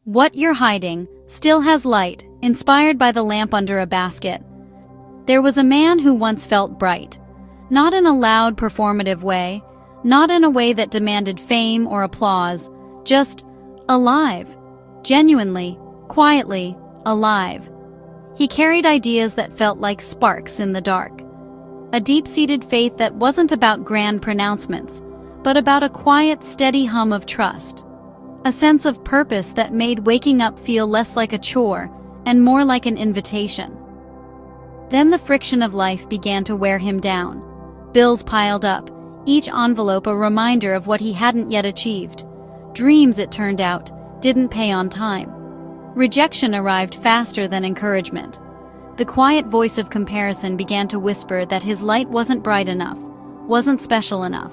What you're hiding still has light, inspired by the lamp under a basket. There was a man who once felt bright. Not in a loud, performative way, not in a way that demanded fame or applause, just alive. Genuinely, quietly, alive. He carried ideas that felt like sparks in the dark. A deep-seated faith that wasn't about grand pronouncements, but about a quiet, steady hum of trust. A sense of purpose that made waking up feel less like a chore and more like an invitation. Then the friction of life began to wear him down. Bills piled up, each envelope a reminder of what he hadn't yet achieved. Dreams, it turned out, didn't pay on time. Rejection arrived faster than encouragement. The quiet voice of comparison began to whisper that his light wasn't bright enough, wasn't special enough.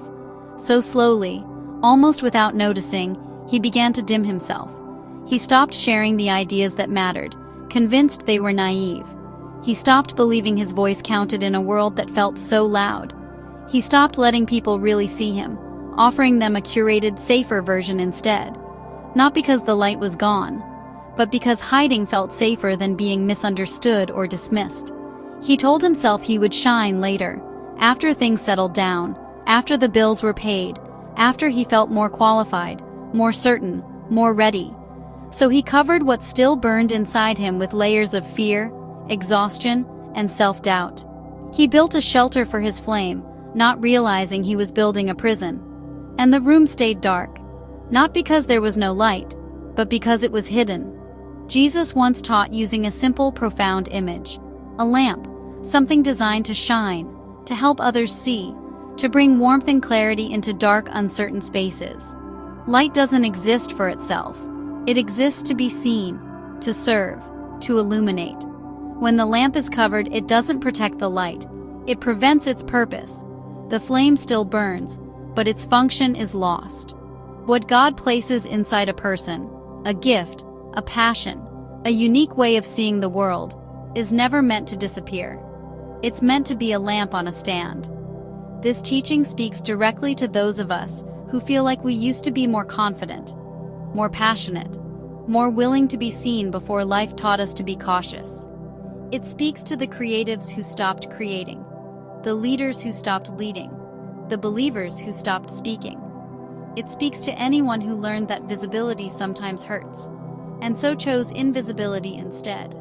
So slowly, almost without noticing, he began to dim himself. He stopped sharing the ideas that mattered, convinced they were naive. He stopped believing his voice counted in a world that felt so loud. He stopped letting people really see him, offering them a curated, safer version instead. Not because the light was gone, but because hiding felt safer than being misunderstood or dismissed. He told himself he would shine later, after things settled down, after the bills were paid, after he felt more qualified, more certain, more ready. So he covered what still burned inside him with layers of fear, exhaustion, and self-doubt. He built a shelter for his flame, not realizing he was building a prison. And the room stayed dark, not because there was no light, but because it was hidden. Jesus once taught using a simple, profound image. A lamp, something designed to shine, to help others see, to bring warmth and clarity into dark, uncertain spaces. Light doesn't exist for itself. It exists to be seen, to serve, to illuminate. When the lamp is covered, it doesn't protect the light. It prevents its purpose. The flame still burns, but its function is lost. What God places inside a person, a gift, a passion, a unique way of seeing the world, is never meant to disappear. It's meant to be a lamp on a stand. This teaching speaks directly to those of us who feel like we used to be more confident, more passionate, more willing to be seen before life taught us to be cautious. It speaks to the creatives who stopped creating, the leaders who stopped leading, the believers who stopped speaking. It speaks to anyone who learned that visibility sometimes hurts, and so chose invisibility instead.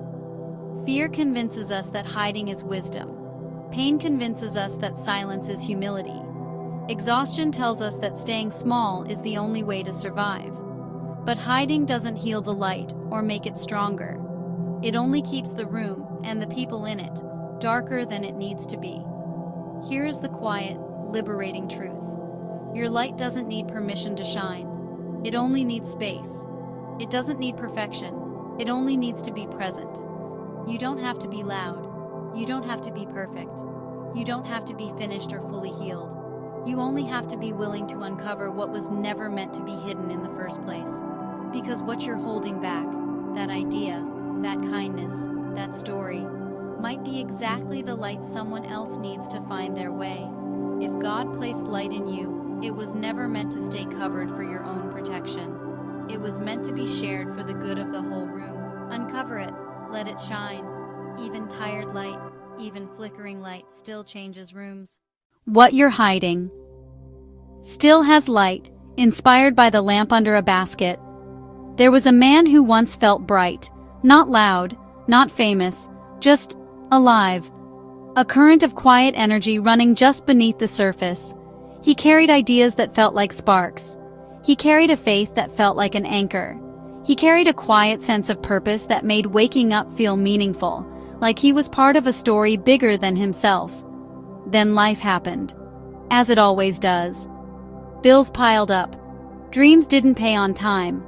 Fear convinces us that hiding is wisdom. Pain convinces us that silence is humility. Exhaustion tells us that staying small is the only way to survive. But hiding doesn't heal the light or make it stronger. It only keeps the room and the people in it darker than it needs to be. Here is the quiet, liberating truth. Your light doesn't need permission to shine. It only needs space. It doesn't need perfection. It only needs to be present. You don't have to be loud. You don't have to be perfect. You don't have to be finished or fully healed. You only have to be willing to uncover what was never meant to be hidden in the first place. Because what you're holding back, that idea, that kindness, that story, might be exactly the light someone else needs to find their way. If God placed light in you, it was never meant to stay covered for your own protection. It was meant to be shared for the good of the whole room. Uncover it, let it shine. Even tired light, even flickering light still changes rooms. What you're hiding still has light, inspired by the lamp under a basket. There was a man who once felt bright, not loud, not famous, just alive. A current of quiet energy running just beneath the surface. He carried ideas that felt like sparks. He carried a faith that felt like an anchor. He carried a quiet sense of purpose that made waking up feel meaningful, like he was part of a story bigger than himself. Then life happened. As it always does. Bills piled up. Dreams didn't pay on time.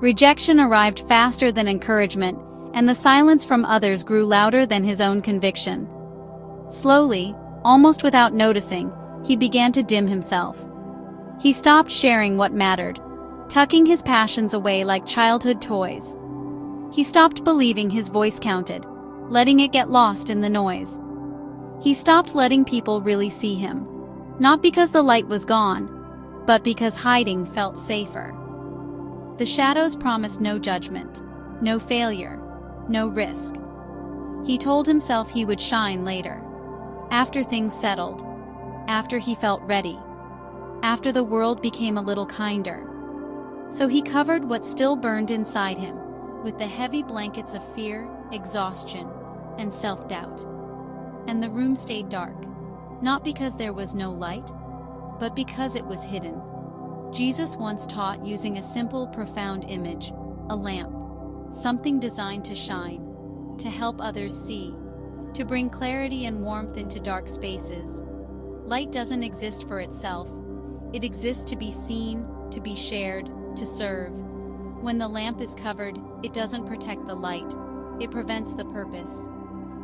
Rejection arrived faster than encouragement, and the silence from others grew louder than his own conviction. Slowly, almost without noticing, he began to dim himself. He stopped sharing what mattered, tucking his passions away like childhood toys. He stopped believing his voice counted, letting it get lost in the noise. He stopped letting people really see him, not because the light was gone, but because hiding felt safer. The shadows promised no judgment, no failure, no risk. He told himself he would shine later, after things settled, after he felt ready, after the world became a little kinder. So he covered what still burned inside him with the heavy blankets of fear, exhaustion, and self-doubt. And the room stayed dark, not because there was no light, but because it was hidden. Jesus once taught using a simple, profound image, a lamp, something designed to shine, to help others see, to bring clarity and warmth into dark spaces. Light doesn't exist for itself. It exists to be seen, to be shared, to serve. When the lamp is covered, it doesn't protect the light. It prevents the purpose.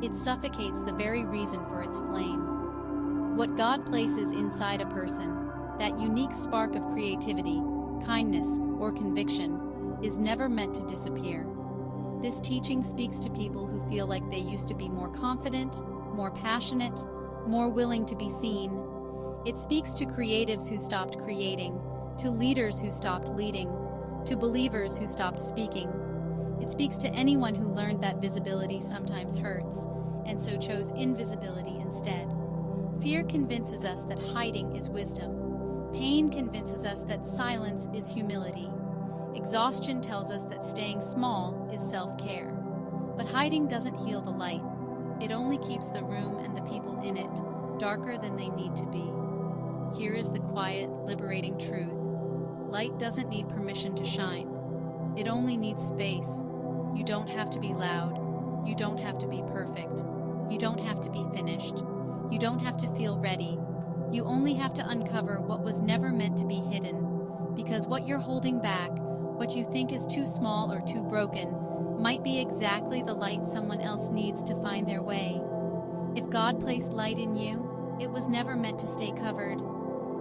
It suffocates the very reason for its flame. What God places inside a person, that unique spark of creativity, kindness, or conviction, is never meant to disappear. This teaching speaks to people who feel like they used to be more confident, more passionate, more willing to be seen. It speaks to creatives who stopped creating, to leaders who stopped leading, to believers who stopped speaking. It speaks to anyone who learned that visibility sometimes hurts, and so chose invisibility instead. Fear convinces us that hiding is wisdom. Pain convinces us that silence is humility. Exhaustion tells us that staying small is self-care. But hiding doesn't heal the light. It only keeps the room and the people in it darker than they need to be. Here is the quiet, liberating truth. Light doesn't need permission to shine. It only needs space. You don't have to be loud. You don't have to be perfect. You don't have to be finished. You don't have to feel ready. You only have to uncover what was never meant to be hidden. Because what you're holding back, what you think is too small or too broken, might be exactly the light someone else needs to find their way. If God placed light in you, it was never meant to stay covered.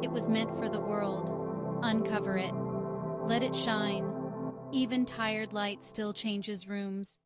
It was meant for the world. Uncover it. Let it shine. Even tired light still changes rooms.